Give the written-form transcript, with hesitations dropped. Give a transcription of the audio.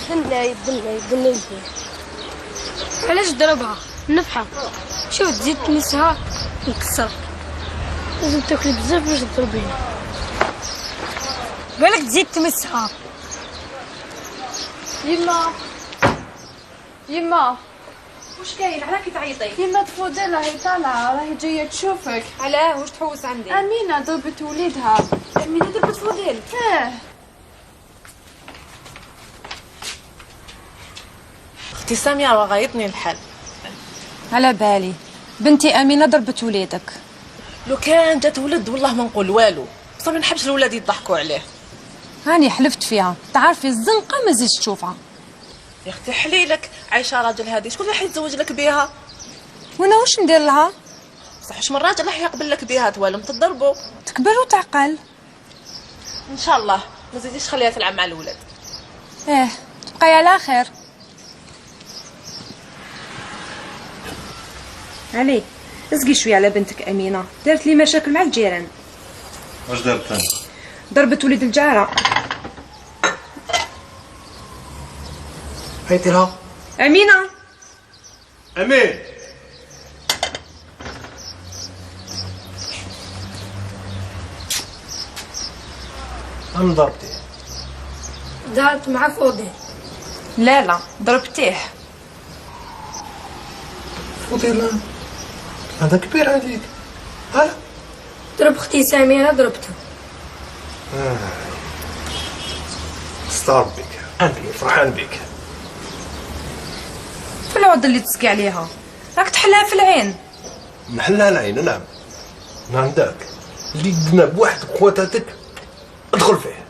دنا علاش ضربها؟ نفحة. شوف تزيد تمسها نكسر. لازم تاكلي بزاف باش تضربيها. بالك تزيد تمسها. يما واش كاين؟ علاه كتعيطي؟ يما تفضلها هي طالعه راهي جايه تشوفك. علاه واش تحوس عندي؟ امينه ضربت وليدها. امينه ضربت فضيل؟ اختي ساميه راه غايطني الحال. على بالي بنتي امينه ضربت وليدك. لو كان جات ولد والله ما نقول والو، بصح ما نحبش الولاد يضحكوا عليه. هاني حلفت فيها، تعرفي الزنقه ما زيدش تشوفها. يا اختي حليلك عايشه راجل هادي، شكون راح يتزوج لك بها؟ وانا واش ندير لها؟ بصح واش من راجل راح يقبل لك بها توالم تضربوا؟ تكبر وتعقل. ان شاء الله ما تزيديش خليها تلعب مع الولاد. تبقاي على خير. علي اسقي شويه على بنتك امينه، دارت لي مشاكل مع الجيران. واش دارت؟ ضربت وليد الجاره. عيطي لها. امينه امين. انا ضربتي. دارت مع فوضي. لا ضربتيه. فضيلة هذا كبير عليك. ها ضرب اختي سميرة ضربتها. استغرب بك، فرحان بك. في العوض اللي تسقي عليها راك تحلها في العين. نحلها العين. نعم ذاك اللي دنا بواحد قوتاتك ادخل فيه.